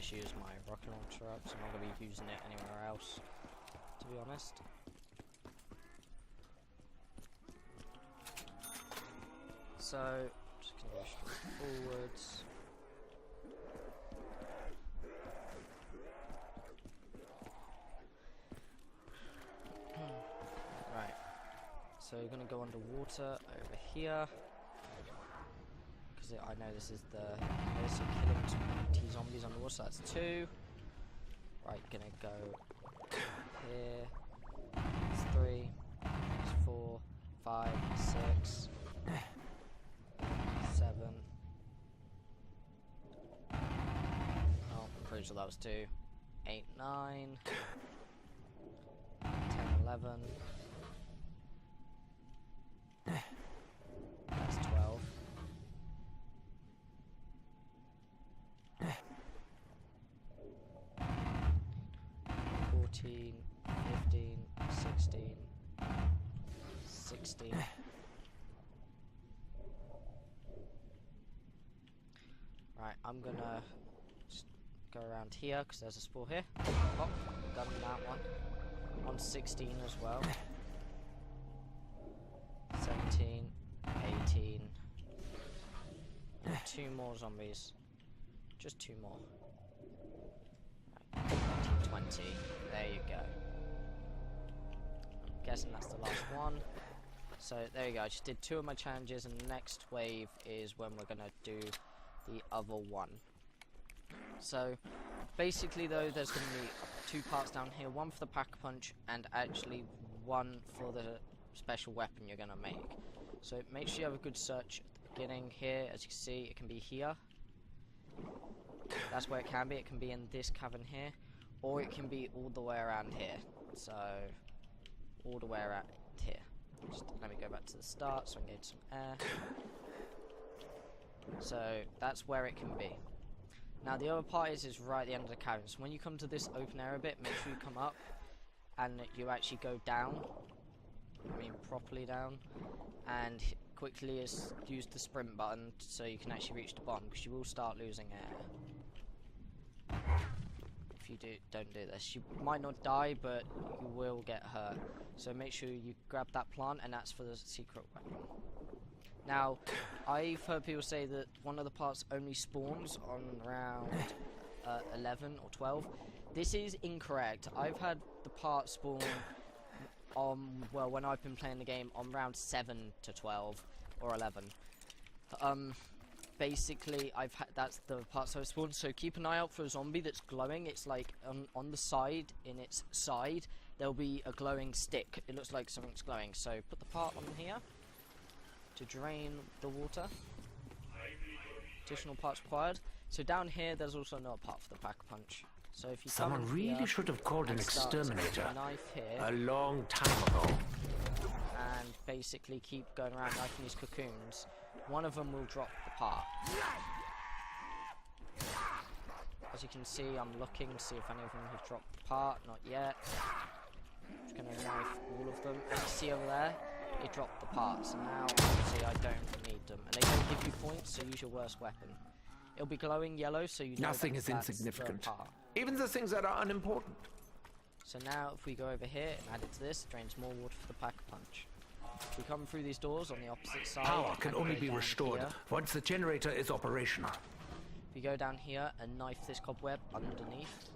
just use my rocket launcher up, so I'm not going to be using it anywhere else, to be honest. So, just going to go straight forwards. Right, so you're going to go underwater over here. Because I know this is the place of killing 20 zombies underwater, so that's 2. Right, going to go here. That's 3. That's 4, 5, 6. 7. Oh, I'm pretty sure that was 2. 8, 9. 10, 11. That's 12. 14, 15, 16, 16. Right, I'm gonna just go around here because there's a spore here. Oh, done that one. On 16 as well. 17, 18. And 2 more zombies. Just 2 more. Right, 19, 20. There you go. I'm guessing that's the last one. So there you go. I just did 2 of my challenges, and the next wave is when we're gonna do the other one. So basically though, there's going to be 2 parts down here, one for the pack-a-punch and actually one for the special weapon you're going to make. So make sure you have a good search at the beginning here. As you can see, it can be here. That's where it can be. It can be in this cavern here, or it can be all the way around here. So all the way around here. Just let me go back to the start so I can get some air. So that's where it can be. Now the other part is right at the end of the cavern. So when you come to this open area bit, make sure you come up and you actually go down. I mean properly down, and quickly use the sprint button so you can actually reach the bottom, because you will start losing air if you don't do this. You might not die, but you will get hurt. So make sure you grab that plant, and that's for the secret weapon. Now, I've heard people say that one of the parts only spawns on round 11 or 12. This is incorrect. I've had the part spawn on, well, when I've been playing the game, on round 7 to 12 or 11. Basically, that's the part so it spawns. So keep an eye out for a zombie that's glowing. It's like on the side, in its side, there'll be a glowing stick. It looks like something's glowing. So put the part on here to drain the water. Additional parts required. So down here, there's also another part for the pack-a-punch. So if you Someone really should have called an exterminator a long time ago. And basically keep going around knifing these cocoons. One of them will drop the part. As you can see, I'm looking to see if any of them have dropped the part. Not yet. Just gonna knife all of them. As you see over there, it dropped the parts. And now, obviously, I don't need them. And they don't give you points, so use your worst weapon. It'll be glowing yellow, so you know nothing is insignificant. Even the things that are unimportant. So now, if we go over here and add it to this, it drains more water for the pack-a-punch. If we come through these doors on the opposite side, power can only be restored once the generator is operational. If you go down here and knife this cobweb underneath,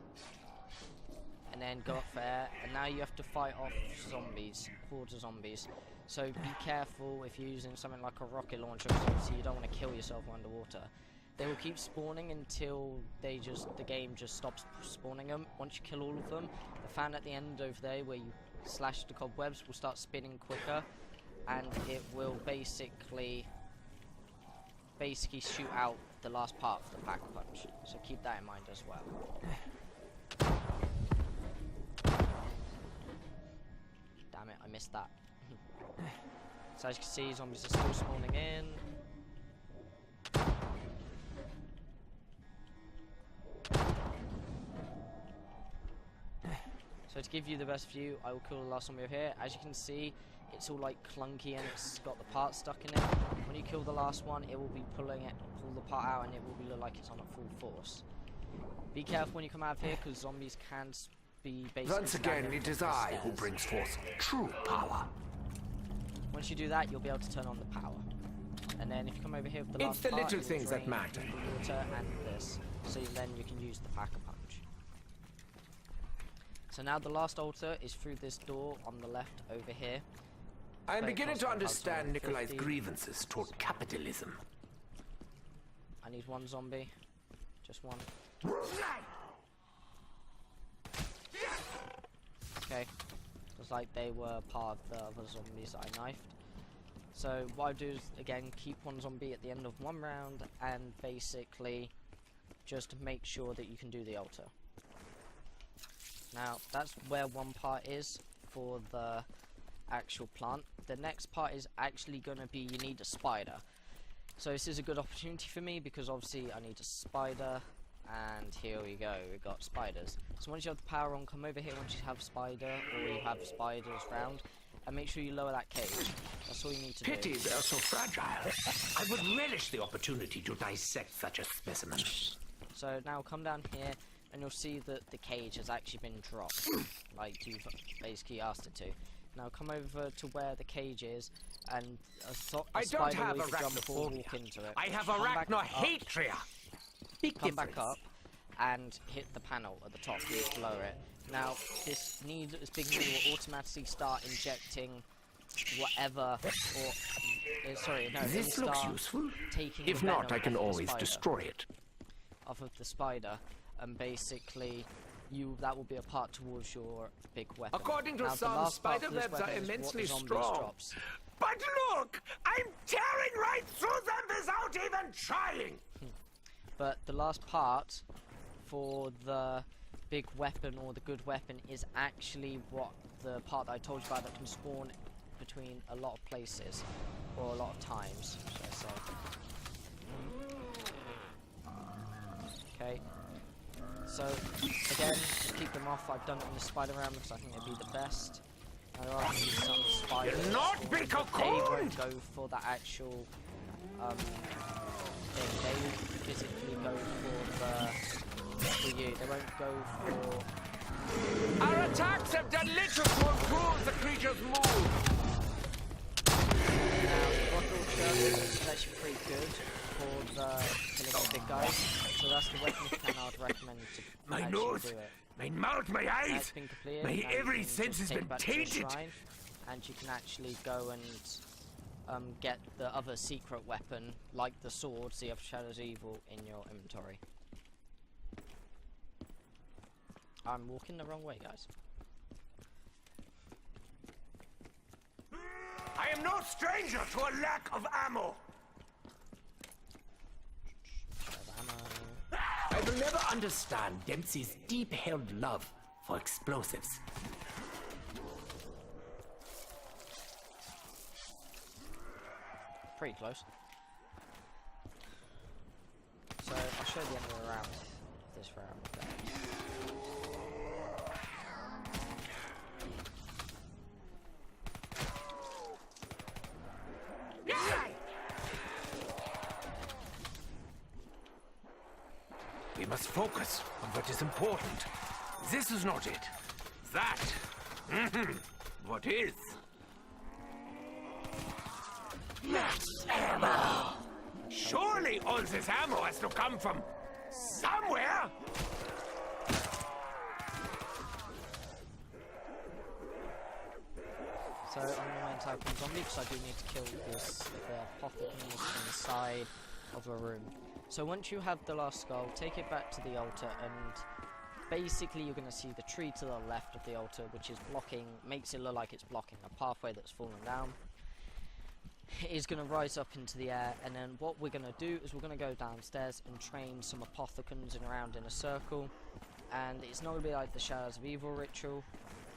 and then go up there, and now you have to fight off zombies, hordes of zombies. So be careful if you're using something like a rocket launcher, because obviously you don't want to kill yourself underwater. They will keep spawning until the game just stops spawning them. Once you kill all of them, the fan at the end over there where you slash the cobwebs will start spinning quicker, and it will basically shoot out the last part of the pack-a-punch. So keep that in mind as well. Damn it, I missed that. So as you can see, zombies are still spawning in. So to give you the best view, I will kill the last zombie over here. As you can see, it's all like clunky and it's got the part stuck in it. When you kill the last one, it will be pull the part out, and it will look like it's on at full force. Be careful when you come out of here, because zombies can be basically... Once again, it is I who brings forth true power. Once you do that, you'll be able to turn on the power. And then if you come over here with the last part, little things that matter. The water and this, so then you can use the Pack-a-Punch. So now the last altar is through this door on the left over here. I am beginning to understand Nikolai's grievances toward capitalism. I need one zombie. Just one. Okay. Looks like they were part of the other zombies that I knifed. So what I do is, again, keep one zombie at the end of one round and basically just make sure that you can do the altar. Now, that's where one part is for the actual plant. The next part is actually going to be you need a spider. So this is a good opportunity for me because obviously I need a spider, and here we go, we've got spiders. So once you have the power on, come over here once you have spider, or you have spiders round, and make sure you lower that cage. That's all you need to do. Pity they're so fragile. I would relish the opportunity to dissect such a specimen. So now come down here, and you'll see that the cage has actually been dropped, like you've basically asked it to. Now come over to where the cage is, and a spider will jump or walk into it. I have arachnohatria. Come back up and hit the panel at the top below it. Now this big needle will automatically start injecting whatever, or sorry, no, this looks useful. If not, I can always destroy it. Off of the spider, and basically that will be a part towards your big weapon. According to some, spider webs are immensely strong. But look! I'm tearing right through them without even trying! But the last part for the big weapon, or the good weapon, is actually the part that I told you about that can spawn between a lot of places, or a lot of times, should I say. Okay. So, again, just keep them off. I've done it in the spider round because I think they'd be the best. Now, there are going to be some spiders. You're not they won't go for that actual thing. They will physically go for you. They won't go for... Our attacks have done little to improve the creature's mood. Now, the rocket launcher is actually pretty good for killing the big guys. So that's the weapon plan I would recommend to my actually nose, do it. my mouth, my eyes, my every sense has been tainted. And you can actually go and get the other secret weapon, like the sword, so you have Shadows of Evil in your inventory. I'm walking the wrong way, guys. I am no stranger to a lack of ammo. I will never understand Dempsey's deep-held love for explosives. Pretty close. So I'll show the end of the round. This round. Okay. We must focus on what is important. This is not it. That. What is? Max ammo! Surely all this ammo has to come from somewhere! So I'm going to anti-type on zombie because I do need to kill the apothecary inside of a room. So once you have the last skull, take it back to the altar, and basically you're going to see the tree to the left of the altar, which is blocking, makes it look like it's blocking a pathway that's fallen down. It is going to rise up into the air, and then what we're going to do is we're going to go downstairs and train some apothecons around in a circle. And it's not going to be like the Shadows of Evil ritual,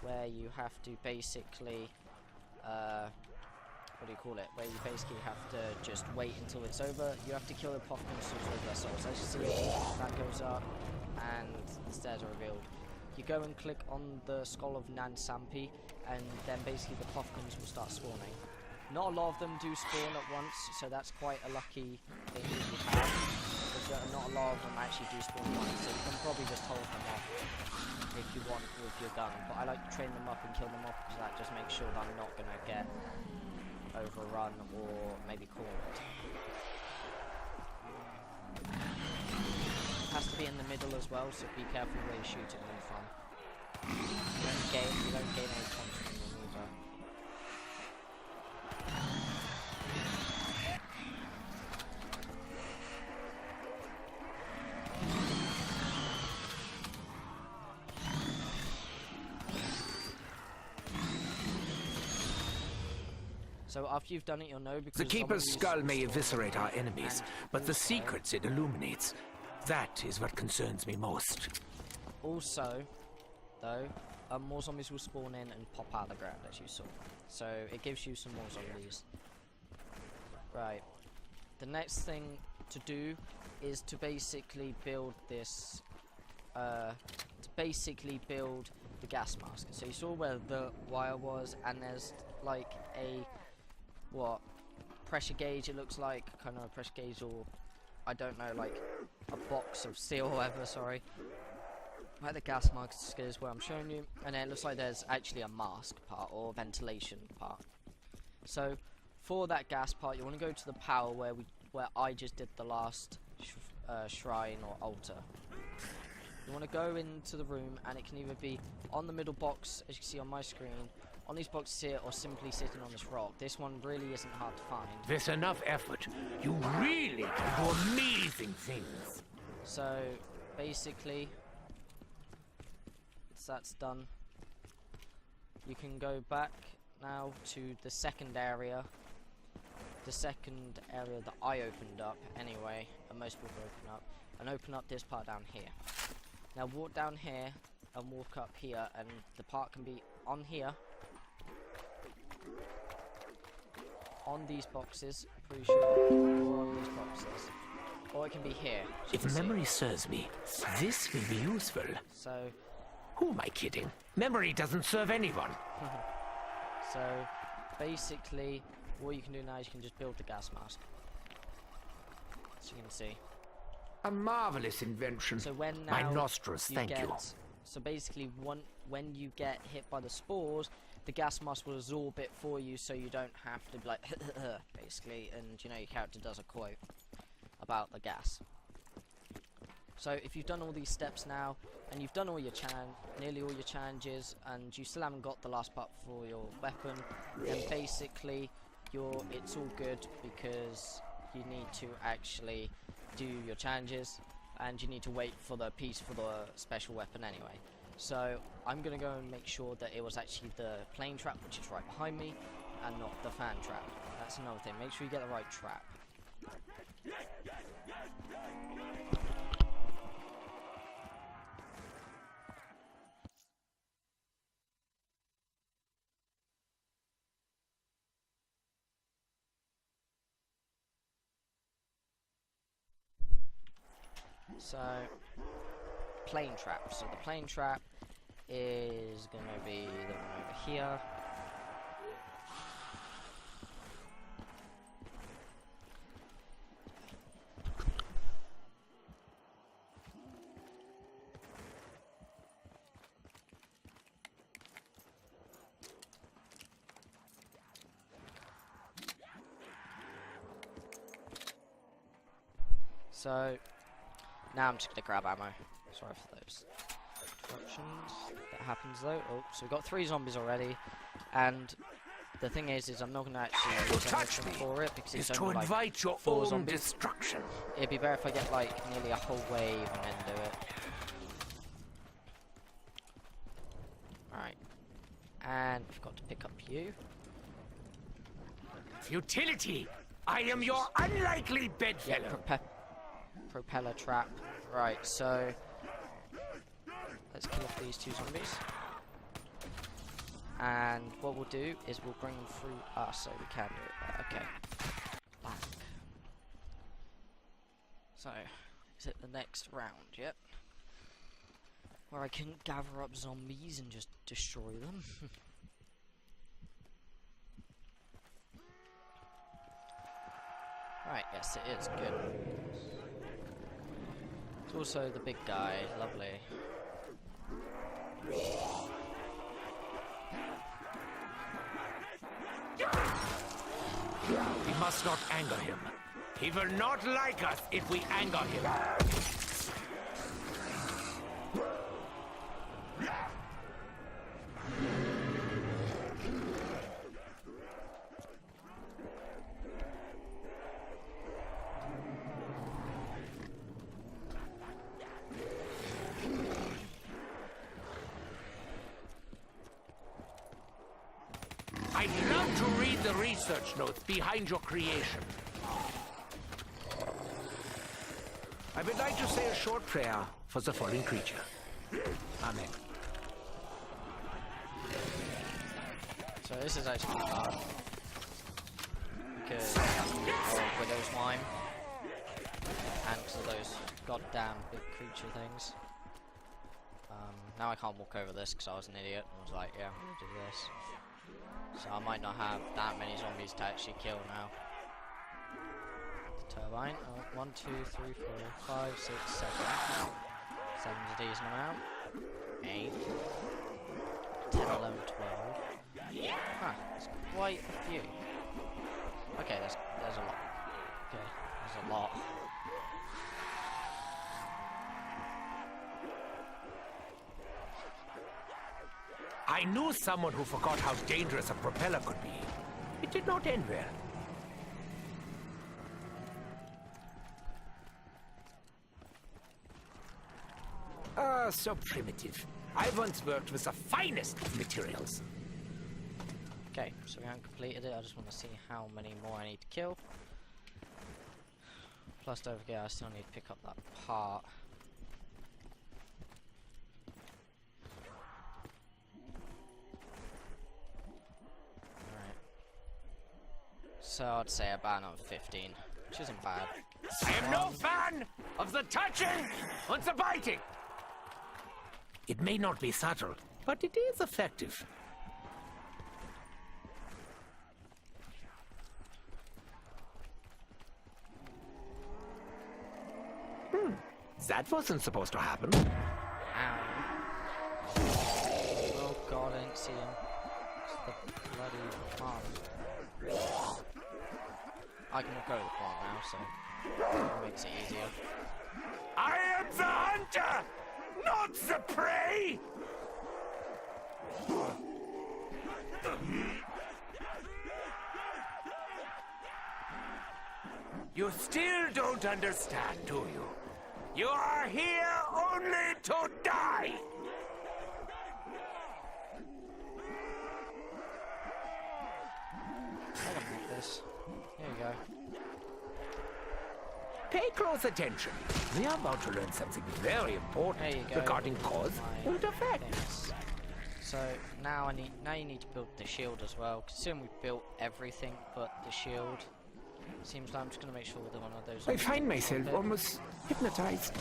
where you have to basically what do you call it? Where you basically have to just wait until it's over. You have to kill the apothecons to resolve their souls. As you see, that goes up, and the stairs are revealed. You go and click on the skull of Nan Sampi, and then basically the apothecons will start spawning. Not a lot of them do spawn at once, so that's quite a lucky thing that you have. Because not a lot of them actually do spawn once, so you can probably just hold them off if you want with your gun. But I like to train them up and kill them off because that just makes sure that I'm not going to get overrun or maybe cornered. It has to be in the middle as well, so be careful where you're shooting them from. You don't gain any points from them either. So after you've done it, you'll know because The Keeper's skull may eviscerate our enemies, but the secrets it illuminates, that is what concerns me most. Also, though, more zombies will spawn in and pop out of the ground, as you saw. So it gives you some more zombies. Right. The next thing to do is to basically build this. Build the gas mask. So you saw where the wire was, and there's like a pressure gauge. It looks like kind of a pressure gauge, or I don't know, like a box of steel or whatever. Sorry. Like the gas mask is where I'm showing you, and then it looks like there's actually a mask part or ventilation part. So for that gas part, you want to go to the power where I just did the last shrine or altar. You want to go into the room, and it can either be on the middle box, as you can see on my screen, on these boxes here, or simply sitting on this rock. This one really isn't hard to find. With enough effort, you really can do amazing things. So basically, that's done. You can go back now to the second area. The second area that I opened up anyway, and most people open up this part down here. Now walk down here and walk up here, and the part can be on here, on these boxes, pretty sure, or on these boxes, or it can be here. If memory serves me, this will be useful. So, who am I kidding? Memory doesn't serve anyone. So basically, what you can do now is you can just build the gas mask, as you can see. A marvelous invention. So when my nostrils thank you. So basically, when you get hit by the spores, the gas mask will absorb it for you, so you don't have to be like basically, and you know your character does a quote about the gas. So if you've done all these steps now, and you've done all your nearly all your challenges, and you still haven't got the last part for your weapon, then basically it's all good, because you need to actually do your challenges, and you need to wait for the piece for the special weapon anyway. So I'm gonna go and make sure that it was actually the plane trap, which is right behind me, and not the fan trap. That's another thing. Make sure you get the right trap. So, plane trap. So the plane trap is going to be the one over here. So, now I'm just going to grab ammo. Sorry for those interruptions. That happens though. Oh, so we've got 3 zombies already. And the thing is I'm not going to actually use anything for it, because it's only like invite your 4 own zombies. destruction. It'd be better if I get like nearly a whole wave and then do it. Alright. And we've got to pick up you. Futility! I am your unlikely bedfellow. Yeah, propeller trap. Right, so let's kill off these 2 zombies. And what we'll do is we'll bring them through us so we can do it. Okay. Back. So, is it the next round yet? Where I can gather up zombies and just destroy them. Right, yes it is, good. also the big guy. Lovely. We must not anger him. He will not like us if we anger him. I'd love to read the research notes behind your creation. I would like to say a short prayer for the fallen creature. Amen. So this is actually hard. Because of Widow's Mime. And because of those goddamn big creature things. Now I can't walk over this because I was an idiot. I was like, yeah, I'm gonna do this. So I might not have that many zombies to actually kill now. The turbine. Oh, 1, 2, 3, 4, 5, 6, 7. 7's a decent amount. 8. 10, 11, 12. Huh, that's quite a few. Okay, there's a lot. Okay, there's a lot. I knew someone who forgot how dangerous a propeller could be. It did not end well. So primitive. I once worked with the finest of materials. Okay, so we haven't completed it. I just want to see how many more I need to kill. Plus, don't forget, I still need to pick up that part. So I'd say about another 15, which isn't bad. I am no fan of the touching and the biting. It may not be subtle, but it is effective. That wasn't supposed to happen. Ow. Oh god, I didn't see him. It's the bloody farm. I can go to the farm now, so it makes it easier. I am the hunter, not the prey! You still don't understand, do you? You are here only to die! I can make this. Here you go. Pay close attention. We are about to learn something very important There you go. regarding cause and effect. Things. So now you need to build the shield as well. Considering we built everything but the shield, seems like I'm just gonna make sure that one of those. I find myself almost hypnotized.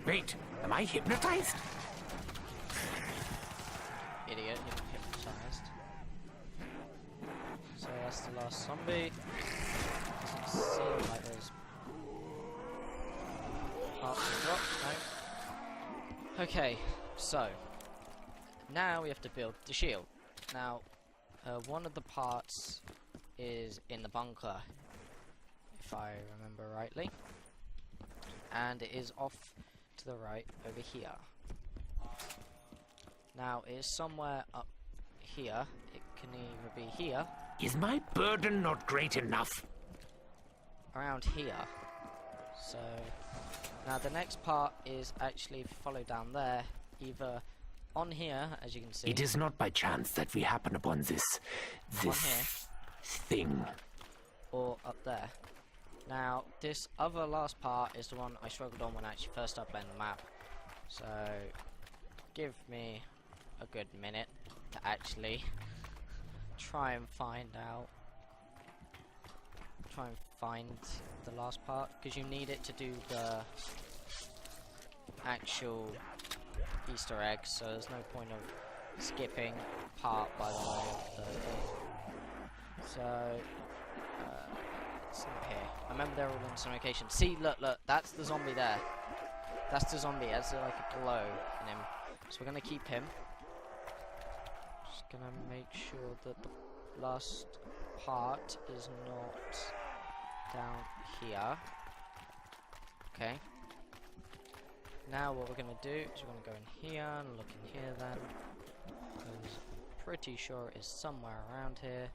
Wait, am I hypnotized? Idiot, you're hypnotized. So that's the last zombie. Doesn't seem like there's parts to drop. No. Okay, so now we have to build the shield. Now, one of the parts is in the bunker, if I remember rightly, and it is off to the right over here. Now it is somewhere up here. It can either be here. Is my burden not great enough? Around here. So now the next part is actually, if you follow down there, either on here, as you can see. It is not by chance that we happen upon this thing. Or up there. Now this other last part is the one I struggled on when I actually first started playing the map. So give me a good minute to actually try and find the last part, because you need it to do the actual Easter egg, so there's no point of skipping part, by the way, of the thing. So it's not here. I remember they're all in some location. See, look, that's the zombie there. That's the zombie. Has like a glow in him. So we're gonna keep him. Just gonna make sure that the last part is not down here. Okay. Now what we're gonna do is we're gonna go in here and look in here then. Because I'm pretty sure it's somewhere around here.